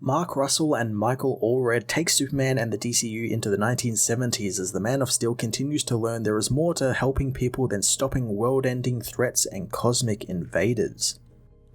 Mark Russell and Michael Allred take Superman and the DCU into the 1970s as the Man of Steel continues to learn there is more to helping people than stopping world-ending threats and cosmic invaders.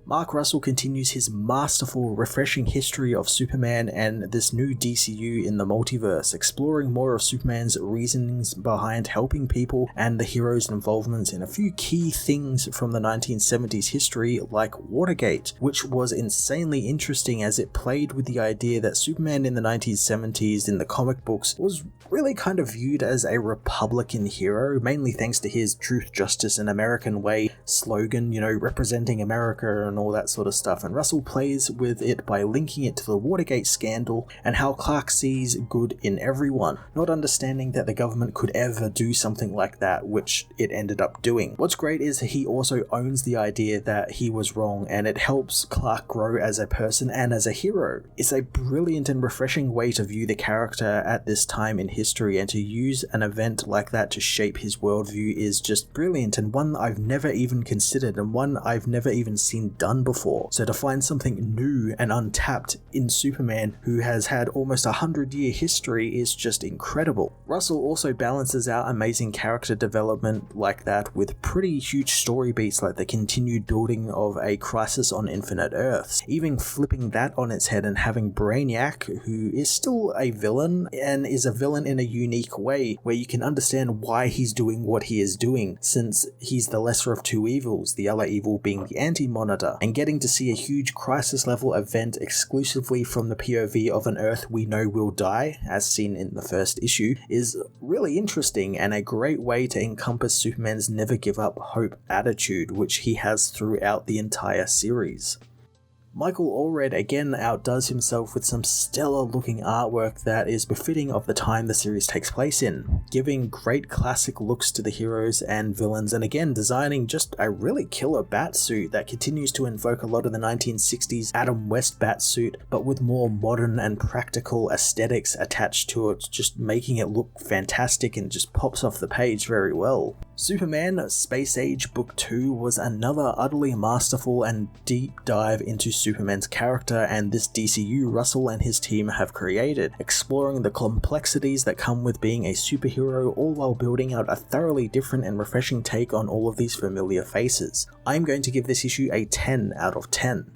Mark Russell continues his masterful, refreshing history of Superman and this new DCU in the multiverse, exploring more of Superman's reasonings behind helping people and the hero's involvement in a few key things from the 1970s history, like Watergate, which was insanely interesting as it played with the idea that Superman in the 1970s in the comic books was really kind of viewed as a Republican hero, mainly thanks to his Truth, Justice, and American Way slogan, representing America and all that sort of stuff, and Russell plays with it by linking it to the Watergate scandal and how Clark sees good in everyone, not understanding that the government could ever do something like that, which it ended up doing. What's great is he also owns the idea that he was wrong, and it helps Clark grow as a person and as a hero. It's a brilliant and refreshing way to view the character at this time in history, and to use an event like that to shape his worldview is just brilliant, and one I've never even considered, and one I've never even seen done before. So to find something new and untapped in Superman, who has had almost 100-year history, is just incredible. Russell also balances out amazing character development like that with pretty huge story beats like the continued building of a Crisis on Infinite Earths, even flipping that on its head and having Brainiac, who is still a villain and is a villain in a unique way where you can understand why he's doing what he is doing, since he's the lesser of two evils, the other evil being the Anti-Monitor, and getting to see a huge crisis level event exclusively from the POV of an Earth we know will die, as seen in the first issue, is really interesting and a great way to encompass Superman's never give up hope attitude, which he has throughout the entire series. Michael Allred again outdoes himself with some stellar looking artwork that is befitting of the time the series takes place in, giving great classic looks to the heroes and villains, and again designing just a really killer batsuit that continues to invoke a lot of the 1960s Adam West batsuit, but with more modern and practical aesthetics attached to it, just making it look fantastic and just pops off the page very well. Superman Space Age Book 2 was another utterly masterful and deep dive into Superman's character and this DCU Russell and his team have created, exploring the complexities that come with being a superhero, all while building out a thoroughly different and refreshing take on all of these familiar faces. I'm going to give this issue a 10 out of 10.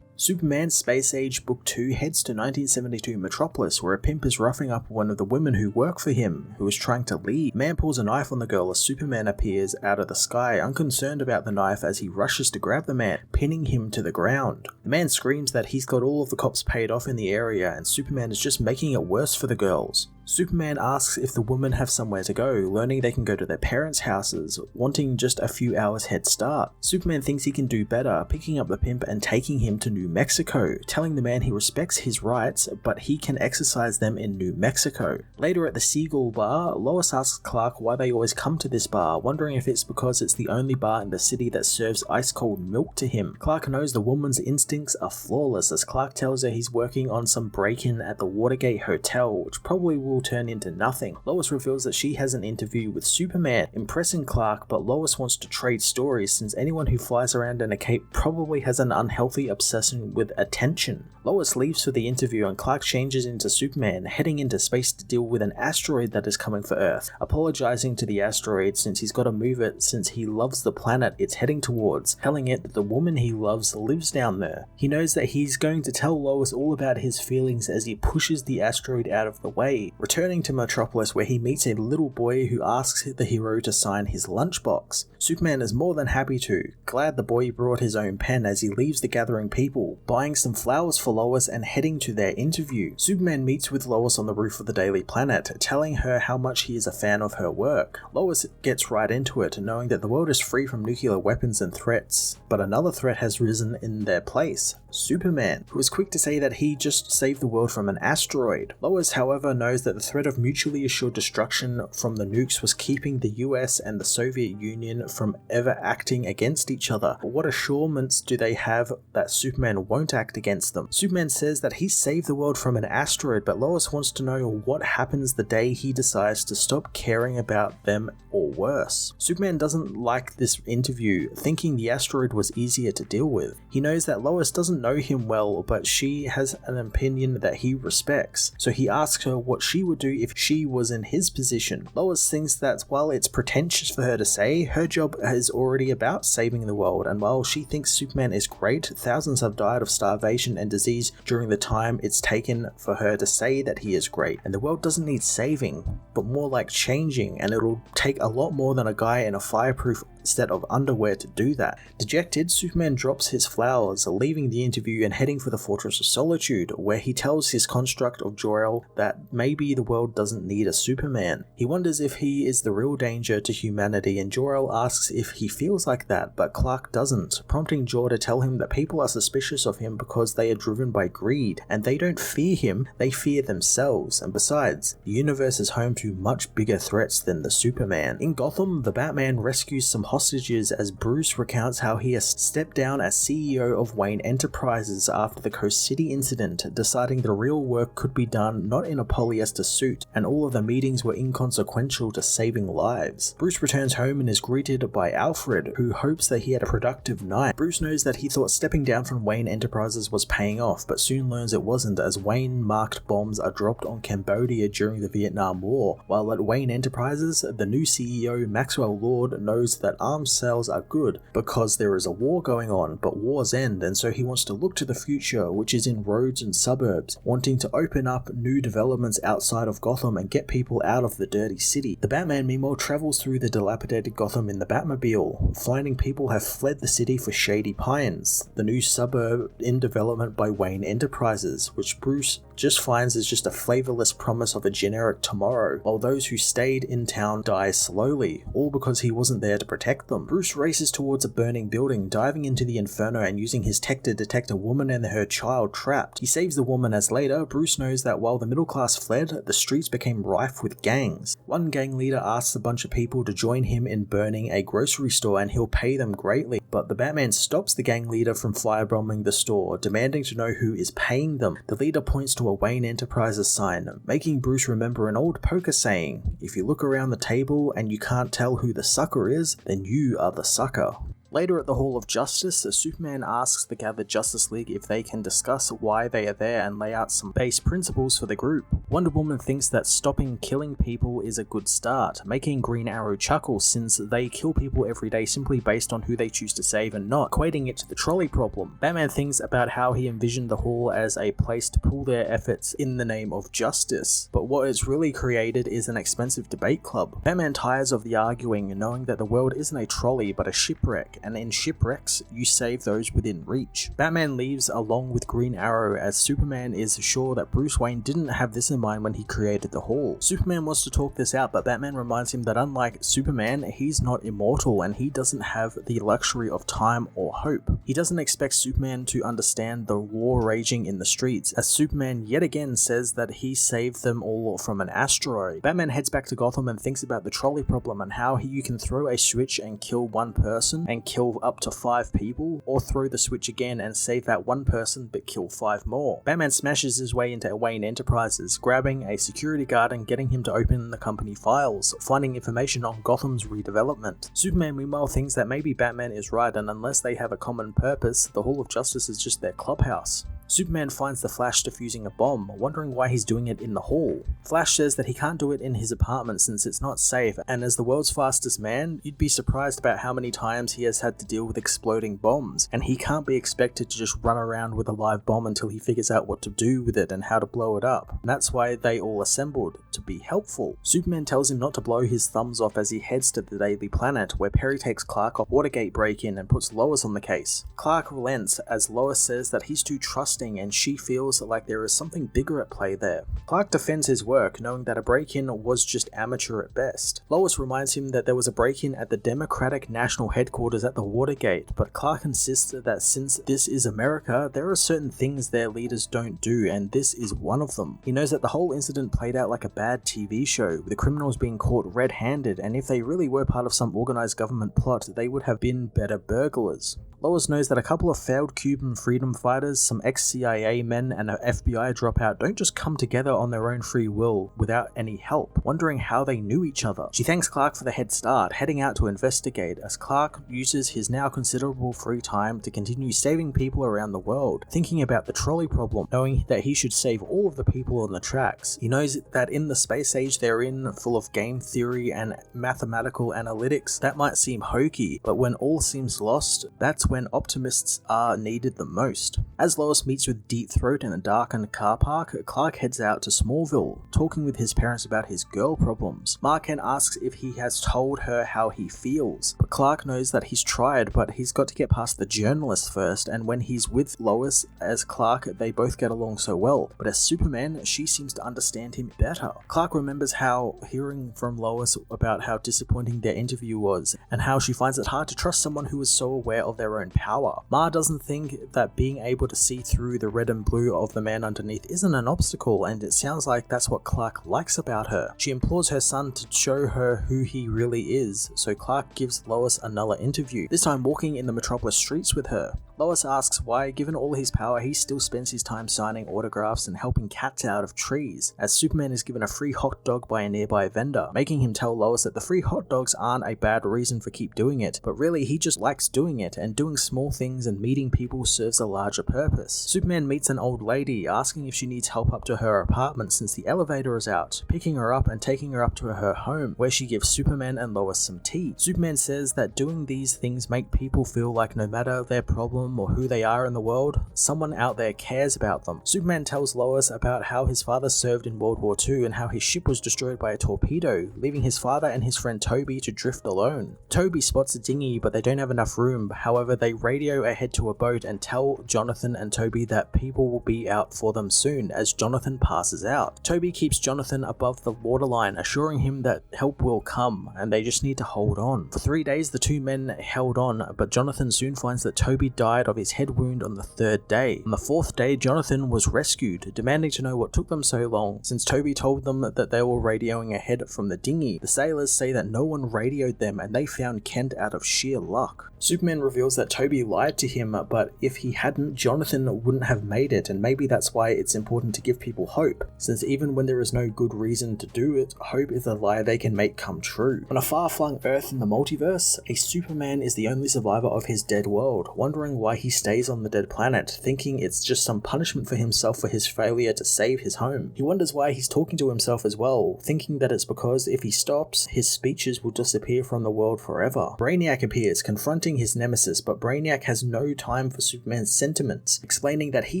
Superman Space Age Book 2 heads to 1972 Metropolis, where a pimp is roughing up one of the women who work for him, who is trying to leave. The man pulls a knife on the girl as Superman appears out of the sky, unconcerned about the knife as he rushes to grab the man, pinning him to the ground. The man screams that he's got all of the cops paid off in the area, and Superman is just making it worse for the girls. Superman asks if the women have somewhere to go, learning they can go to their parents' houses, wanting just a few hours head start. Superman thinks he can do better, picking up the pimp and taking him to New Mexico, telling the man he respects his rights, but he can exercise them in New Mexico. Later at the Seagull Bar, Lois asks Clark why they always come to this bar, wondering if it's because it's the only bar in the city that serves ice-cold milk to him. Clark knows the woman's instincts are flawless, as Clark tells her he's working on some break-in at the Watergate Hotel, which probably will turn into nothing. Lois reveals that she has an interview with Superman, impressing Clark, but Lois wants to trade stories since anyone who flies around in a cape probably has an unhealthy obsession with attention. Lois leaves for the interview and Clark changes into Superman, heading into space to deal with an asteroid that is coming for Earth, apologizing to the asteroid since he's got to move it since he loves the planet it's heading towards, telling it that the woman he loves lives down there. He knows that he's going to tell Lois all about his feelings as he pushes the asteroid out of the way, returning to Metropolis where he meets a little boy who asks the hero to sign his lunchbox. Superman is more than happy to, glad the boy brought his own pen as he leaves the gathering people, buying some flowers for Lois and heading to their interview. Superman meets with Lois on the roof of the Daily Planet, telling her how much he is a fan of her work. Lois gets right into it, knowing that the world is free from nuclear weapons and threats, but another threat has risen in their place. Superman, who is quick to say that he just saved the world from an asteroid. Lois, however, knows that the threat of mutually assured destruction from the nukes was keeping the US and the Soviet Union from ever acting against each other. But what assurance do they have that Superman won't act against them? Superman says that he saved the world from an asteroid, but Lois wants to know what happens the day he decides to stop caring about them, or worse. Superman doesn't like this interview, thinking the asteroid was easier to deal with. He knows that Lois doesn't know him well, but she has an opinion that he respects, so he asks her what she would do if she was in his position. Lois thinks that while it's pretentious for her to say, her job is already about saving the world, and while she thinks Superman is great, thousands have died of starvation and disease during the time it's taken for her to say that he is great, and the world doesn't need saving, but more like changing, and it'll take a lot more than a guy in a fireproof set of underwear to do that. Dejected, Superman drops his flowers, leaving the interview and heading for the Fortress of Solitude, where he tells his construct of Jor-El that maybe the world doesn't need a Superman. He wonders if he is the real danger to humanity, and Jor-El asks if he feels like that, but Clark doesn't, prompting Jor to tell him that people are suspicious of him because they are driven by greed, and they don't fear him, they fear themselves, and besides, the universe is home to much bigger threats than the Superman. In Gotham, the Batman rescues some hostages as Bruce recounts how he has stepped down as CEO of Wayne Enterprises after the Coast City incident, deciding the real work could be done not in a polyester suit, and all of the meetings were inconsequential to saving lives. Bruce returns home and is greeted by Alfred, who hopes that he had a productive night. Bruce knows that he thought stepping down from Wayne Enterprises was paying off, but soon learns it wasn't, as Wayne-marked bombs are dropped on Cambodia during the Vietnam War. While at Wayne Enterprises, the new CEO, Maxwell Lord, knows that arms sales are good because there is a war going on, but wars end, and so he wants to look to the future, which is in roads and suburbs, wanting to open up new developments outside of Gotham and get people out of the dirty city. The Batman meanwhile travels through the dilapidated Gotham in the Batmobile, finding people have fled the city for Shady Pines, the new suburb in development by Wayne Enterprises, which Bruce just finds is just a flavorless promise of a generic tomorrow, while those who stayed in town die slowly, all because he wasn't there to protect them. Bruce races towards a burning building, diving into the inferno and using his tech to detect a woman and her child trapped. He saves the woman, as later, Bruce knows that while the middle class fled, the streets became rife with gangs. One gang leader asks a bunch of people to join him in burning a grocery store and he'll pay them greatly, but the Batman stops the gang leader from firebombing the store, demanding to know who is paying them. The leader points to a Wayne Enterprises sign, making Bruce remember an old poker saying, "If you look around the table and you can't tell who the sucker is, then you are the sucker." Later at the Hall of Justice, Superman asks the gathered Justice League if they can discuss why they are there and lay out some base principles for the group. Wonder Woman thinks that stopping killing people is a good start, making Green Arrow chuckle since they kill people every day simply based on who they choose to save and not, equating it to the trolley problem. Batman thinks about how he envisioned the Hall as a place to pool their efforts in the name of justice, but what it's really created is an expensive debate club. Batman tires of the arguing, knowing that the world isn't a trolley but a shipwreck, and in shipwrecks, you save those within reach. Batman leaves along with Green Arrow as Superman is sure that Bruce Wayne didn't have this in mind when he created the Hall. Superman wants to talk this out, but Batman reminds him that unlike Superman, he's not immortal and he doesn't have the luxury of time or hope. He doesn't expect Superman to understand the war raging in the streets, as Superman yet again says that he saved them all from an asteroid. Batman heads back to Gotham and thinks about the trolley problem and how you can throw a switch and kill one person and kill up to 5 people, or throw the switch again and save that one person but kill 5 more. Batman smashes his way into Wayne Enterprises, grabbing a security guard and getting him to open the company files, finding information on Gotham's redevelopment. Superman meanwhile thinks that maybe Batman is right, and unless they have a common purpose, the Hall of Justice is just their clubhouse. Superman finds the Flash defusing a bomb, wondering why he's doing it in the hall. Flash says that he can't do it in his apartment since it's not safe, and as the world's fastest man, you'd be surprised about how many times he has had to deal with exploding bombs, and he can't be expected to just run around with a live bomb until he figures out what to do with it and how to blow it up. And that's why they all assembled, to be helpful. Superman tells him not to blow his thumbs off as he heads to the Daily Planet, where Perry takes Clark off Watergate break-in and puts Lois on the case. Clark relents as Lois says that he's too trusting and she feels like there is something bigger at play there. Clark defends his work, knowing that a break-in was just amateur at best. Lois reminds him that there was a break-in at the Democratic National Headquarters at the Watergate, but Clark insists that since this is America, there are certain things their leaders don't do, and this is one of them. He knows that the whole incident played out like a bad TV show, with the criminals being caught red-handed, and if they really were part of some organized government plot, they would have been better burglars. Lois knows that a couple of failed Cuban freedom fighters, some ex-CIA men, and an FBI dropout don't just come together on their own free will without any help, wondering how they knew each other. She thanks Clark for the head start, heading out to investigate, as Clark uses his now considerable free time to continue saving people around the world, thinking about the trolley problem, knowing that he should save all of the people on the tracks. He knows that in the space age they're in, full of game theory and mathematical analytics, that might seem hokey, but when all seems lost, that's when optimists are needed the most. As Lois meets with Deep Throat in a darkened car park, Clark heads out to Smallville, talking with his parents about his girl problems. Marken asks if he has told her how he feels, but Clark knows that he's tried, but he's got to get past the journalist first, and when he's with Lois as Clark, they both get along so well, but as Superman, she seems to understand him better. Clark remembers how hearing from Lois about how disappointing their interview was, and how she finds it hard to trust someone who is so aware of their own power. Ma doesn't think that being able to see through the red and blue of the man underneath isn't an obstacle, and it sounds like that's what Clark likes about her. She implores her son to show her who he really is, so Clark gives Lois another interview, this time walking in the Metropolis streets with her. Lois asks why, given all his power, he still spends his time signing autographs and helping cats out of trees, as Superman is given a free hot dog by a nearby vendor, making him tell Lois that the free hot dogs aren't a bad reason for keep doing it, but really he just likes doing it, and doing small things and meeting people serves a larger purpose. Superman meets an old lady, asking if she needs help up to her apartment since the elevator is out, picking her up and taking her up to her home, where she gives Superman and Lois some tea. Superman says that doing these things make people feel like no matter their problem or who they are in the world, someone out there cares about them. Superman tells Lois about how his father served in World War II and how his ship was destroyed by a torpedo, leaving his father and his friend Toby to drift alone. Toby spots a dinghy, but they don't have enough room. However, they radio ahead to a boat and tell Jonathan and Toby that people will be out for them soon, as Jonathan passes out. Toby keeps Jonathan above the waterline, assuring him that help will come, and they just need to hold on. For 3 days, the two men held on, but Jonathan soon finds that Toby died of his head wound on the 3rd day. On the 4th day, Jonathan was rescued, demanding to know what took them so long, since Toby told them that they were radioing ahead from the dinghy. The sailors say that no one radioed them, and they found Kent out of sheer luck. Superman reveals that Toby lied to him, but if he hadn't, Jonathan wouldn't have made it, and maybe that's why it's important to give people hope, since even when there is no good reason to do it, hope is a lie they can make come true. On a far-flung Earth in the multiverse, a Superman is the only survivor of his dead world, wondering why he stays on the dead planet, thinking it's just some punishment for himself for his failure to save his home. He wonders why he's talking to himself as well, thinking that it's because if he stops, his speeches will disappear from the world forever. Brainiac appears, confronting his nemesis, but Brainiac has no time for Superman's sentiments, explaining that he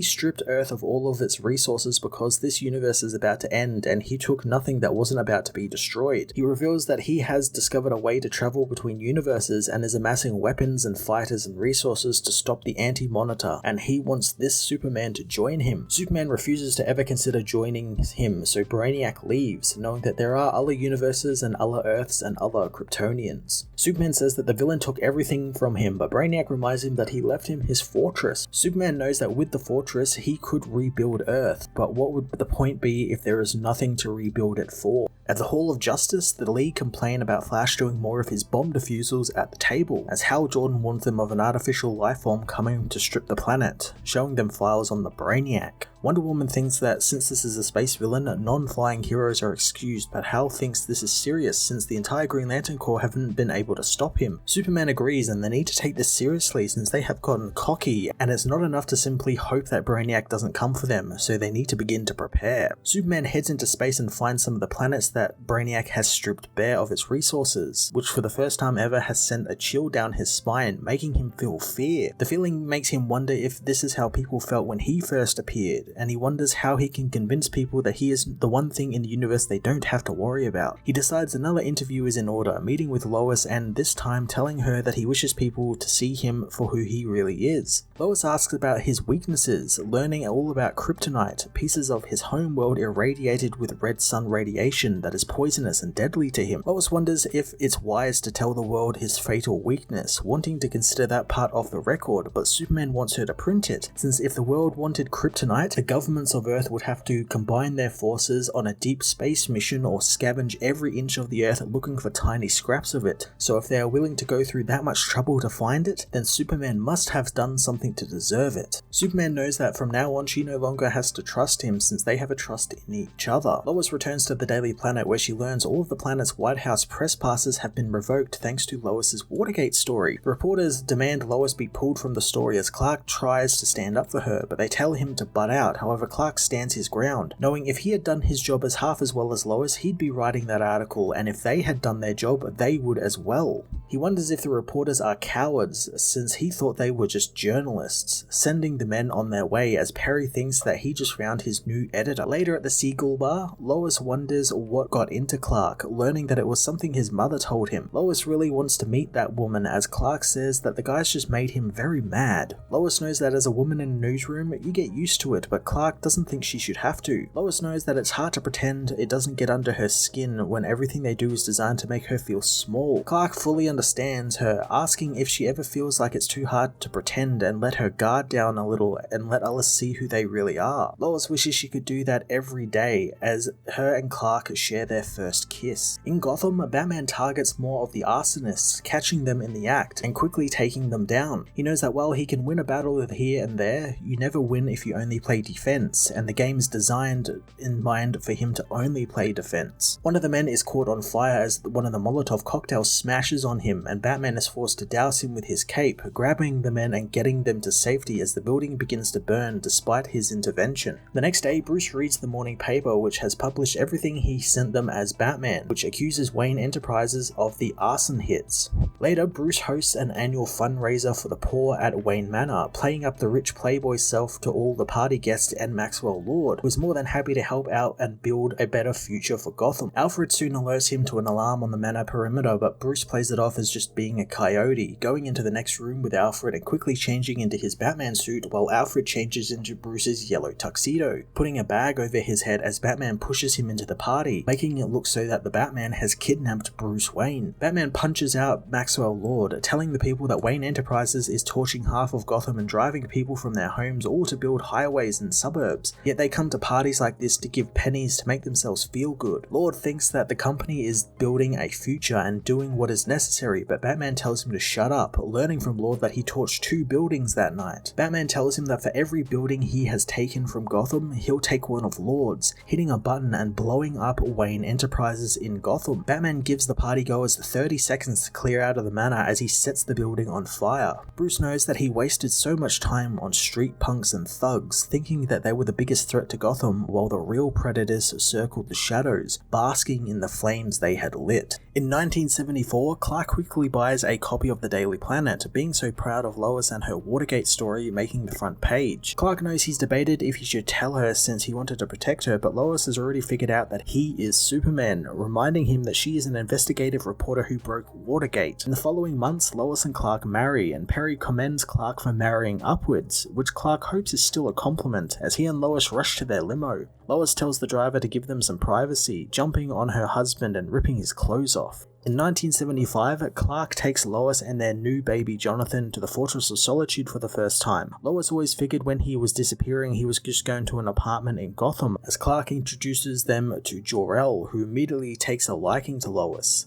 stripped Earth of all of its resources because this universe is about to end and he took nothing that wasn't about to be destroyed. He reveals that he has discovered a way to travel between universes and is amassing weapons and fighters and resources to stop the Anti-Monitor, and he wants this Superman to join him. Superman refuses to ever consider joining him, so Brainiac leaves, knowing that there are other universes and other Earths and other Kryptonians. Superman says that the villain took everything from him, but Brainiac reminds him that he left him his fortress. Superman knows that with the fortress, he could rebuild Earth, but what would the point be if there is nothing to rebuild it for? At the Hall of Justice, the League complain about Flash doing more of his bomb defusals at the table, as Hal Jordan warns them of an artificial lifeform coming to strip the planet, showing them files on the Brainiac. Wonder Woman thinks that since this is a space villain, non-flying heroes are excused, but Hal thinks this is serious since the entire Green Lantern Corps haven't been able to stop him. Superman agrees, and they need to take this seriously since they have gotten cocky, and it's not enough to simply hope that Brainiac doesn't come for them, so they need to begin to prepare. Superman heads into space and finds some of the planets that Brainiac has stripped bare of its resources, which for the first time ever has sent a chill down his spine, making him feel fear. The feeling makes him wonder if this is how people felt when he first appeared. frustrated, and he wonders how he can convince people that he is the one thing in the universe they don't have to worry about. He decides another interview is in order, meeting with Lois and this time telling her that he wishes people to see him for who he really is. Lois asks about his weaknesses, learning all about kryptonite, pieces of his home world irradiated with red sun radiation that is poisonous and deadly to him. Lois wonders if it's wise to tell the world his fatal weakness, wanting to consider that part of the record, but Superman wants her to print it, since if the world wanted kryptonite, the governments of Earth would have to combine their forces on a deep space mission or scavenge every inch of the Earth looking for tiny scraps of it. So if they are willing to go through that much trouble to find it, then Superman must have done something to deserve it. Superman knows that from now on she no longer has to trust him since they have a trust in each other. Lois returns to the Daily Planet where she learns all of the planet's White House press passes have been revoked thanks to Lois's Watergate story. The reporters demand Lois be pulled from the story as Clark tries to stand up for her, but they tell him to butt out. However, Clark stands his ground, knowing if he had done his job as half as well as Lois, he'd be writing that article, and if they had done their job, they would as well. He wonders if the reporters are cowards, since he thought they were just journalists, sending the men on their way as Perry thinks that he just found his new editor. Later at the Seagull Bar, Lois wonders what got into Clark, learning that it was something his mother told him. Lois really wants to meet that woman as Clark says that the guys just made him very mad. Lois knows that as a woman in a newsroom, you get used to it, but Clark doesn't think she should have to. Lois knows that it's hard to pretend it doesn't get under her skin when everything they do is designed to make her feel small. Clark fully understands her, asking if she ever feels like it's too hard to pretend and let her guard down a little and let others see who they really are. Lois wishes she could do that every day as her and Clark share their first kiss. In Gotham, Batman targets more of the arsonists, catching them in the act and quickly taking them down. He knows that while he can win a battle here and there, you never win if you only play defense, and the game is designed in mind for him to only play defense. One of the men is caught on fire as one of the Molotov cocktails smashes on him, and Batman is forced to douse him with his cape, grabbing the men and getting them to safety as the building begins to burn despite his intervention. The next day, Bruce reads the morning paper which has published everything he sent them as Batman, which accuses Wayne Enterprises of the arson hits. Later, Bruce hosts an annual fundraiser for the poor at Wayne Manor, playing up the rich playboy self to all the party guests and Maxwell Lord, who is more than happy to help out and build a better future for Gotham. Alfred soon alerts him to an alarm on the manor perimeter, but Bruce plays it off as just being a coyote, going into the next room with Alfred and quickly changing into his Batman suit while Alfred changes into Bruce's yellow tuxedo, putting a bag over his head as Batman pushes him into the party, making it look so that the Batman has kidnapped Bruce Wayne. Batman punches out Maxwell Lord, telling the people that Wayne Enterprises is torching half of Gotham and driving people from their homes all to build highways and suburbs, yet they come to parties like this to give pennies to make themselves feel good. Lord thinks that the company is building a future and doing what is necessary, but Batman tells him to shut up, learning from Lord that he torched 2 buildings that night. Batman tells him that for every building he has taken from Gotham, he'll take one of Lord's, hitting a button and blowing up Wayne Enterprises in Gotham. Batman gives the partygoers 30 seconds to clear out of the manor as he sets the building on fire. Bruce knows that he wasted so much time on street punks and thugs, thinking that they were the biggest threat to Gotham, while the real predators circled the shadows, basking in the flames they had lit. In 1974, Clark quickly buys a copy of the Daily Planet, being so proud of Lois and her Watergate story making the front page. Clark knows he's debated if he should tell her since he wanted to protect her, but Lois has already figured out that he is Superman, reminding him that she is an investigative reporter who broke Watergate. In the following months, Lois and Clark marry, and Perry commends Clark for marrying upwards, which Clark hopes is still a compliment, as he and Lois rush to their limo. Lois tells the driver to give them some privacy, jumping on her husband and ripping his clothes off. In 1975, Clark takes Lois and their new baby Jonathan to the Fortress of Solitude for the first time. Lois always figured when he was disappearing he was just going to an apartment in Gotham, as Clark introduces them to Jor-El, who immediately takes a liking to Lois,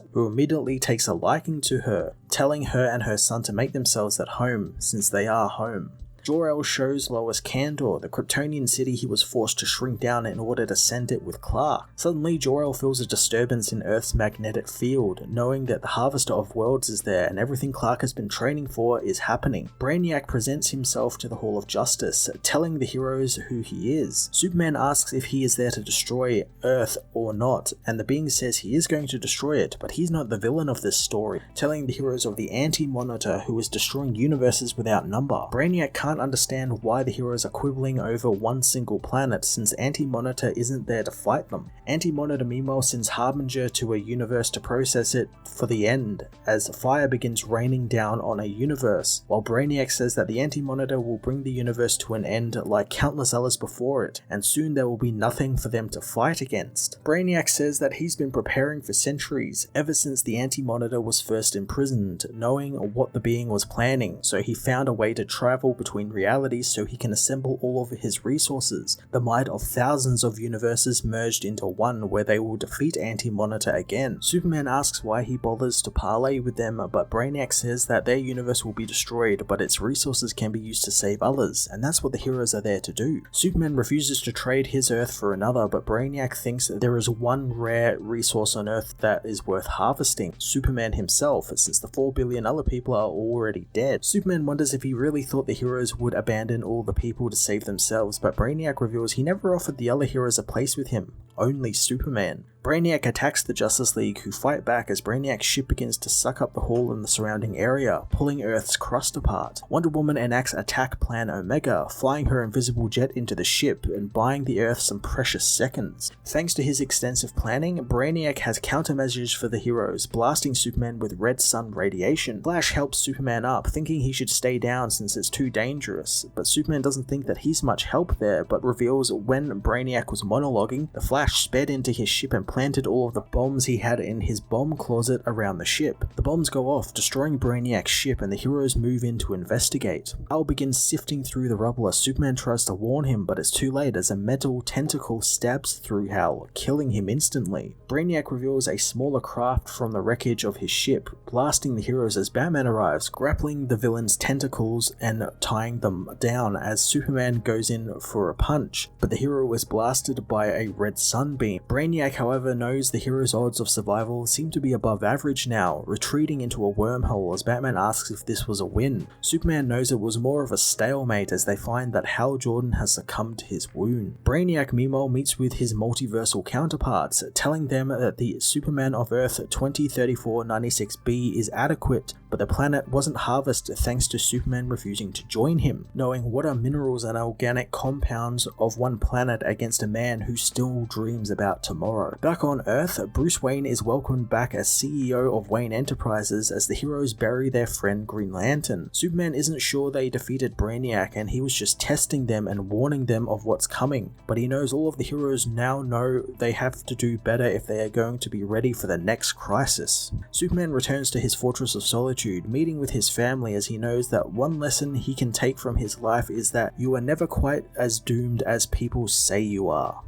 telling her and her son to make themselves at home, since they are home. Jor-El shows Lois Kandor, the Kryptonian city he was forced to shrink down in order to send it with Clark. Suddenly, Jor-El feels a disturbance in Earth's magnetic field, knowing that the Harvester of Worlds is there and everything Clark has been training for is happening. Brainiac presents himself to the Hall of Justice, telling the heroes who he is. Superman asks if he is there to destroy Earth or not, and the being says he is going to destroy it, but he's not the villain of this story, telling the heroes of the Anti-Monitor who is destroying universes without number. Brainiac can't can't understand why the heroes are quibbling over one single planet since Anti-Monitor isn't there to fight them. Anti-Monitor meanwhile sends Harbinger to a universe to process it for the end, as fire begins raining down on a universe, while Brainiac says that the Anti-Monitor will bring the universe to an end like countless others before it, and soon there will be nothing for them to fight against. Brainiac says that he's been preparing for centuries, ever since the Anti-Monitor was first imprisoned, knowing what the being was planning, so he found a way to travel between realities so he can assemble all of his resources, the might of thousands of universes merged into one where they will defeat Anti-Monitor again. Superman asks why he bothers to parley with them, but Brainiac says that their universe will be destroyed, but its resources can be used to save others, and that's what the heroes are there to do. Superman refuses to trade his Earth for another, but Brainiac thinks that there is one rare resource on Earth that is worth harvesting: Superman himself, since the 4 billion other people are already dead. Superman wonders if he really thought the heroes would abandon all the people to save themselves, but Brainiac reveals he never offered the other heroes a place with him, only Superman. Brainiac attacks the Justice League, who fight back as Brainiac's ship begins to suck up the hull and the surrounding area, pulling Earth's crust apart. Wonder Woman enacts Attack Plan Omega, flying her invisible jet into the ship and buying the Earth some precious seconds. Thanks to his extensive planning, Brainiac has countermeasures for the heroes, blasting Superman with red sun radiation. Flash helps Superman up, thinking he should stay down since it's too dangerous, but Superman doesn't think that he's much help there, but reveals when Brainiac was monologuing, the Flash sped into his ship and planted all of the bombs he had in his bomb closet around the ship. The bombs go off, destroying Brainiac's ship, and the heroes move in to investigate. Hal begins sifting through the rubble as Superman tries to warn him, but it's too late as a metal tentacle stabs through Hal, killing him instantly. Brainiac reveals a smaller craft from the wreckage of his ship, blasting the heroes as Batman arrives, grappling the villain's tentacles and tying them down as Superman goes in for a punch, but the hero is blasted by a red sunbeam. Brainiac, however, knows the hero's odds of survival seem to be above average now, retreating into a wormhole as Batman asks if this was a win. Superman knows it was more of a stalemate as they find that Hal Jordan has succumbed to his wound. Brainiac meanwhile meets with his multiversal counterparts, telling them that the Superman of Earth 2034-96b is adequate, but the planet wasn't harvested thanks to Superman refusing to join him, knowing what are minerals and organic compounds of one planet against a man who still dreams about tomorrow. Back on Earth, Bruce Wayne is welcomed back as CEO of Wayne Enterprises as the heroes bury their friend Green Lantern. Superman isn't sure they defeated Brainiac and he was just testing them and warning them of what's coming, but he knows all of the heroes now know they have to do better if they are going to be ready for the next crisis. Superman returns to his Fortress of Solitude, meeting with his family as he knows that one lesson he can take from his life is that you are never quite as doomed as people say you are.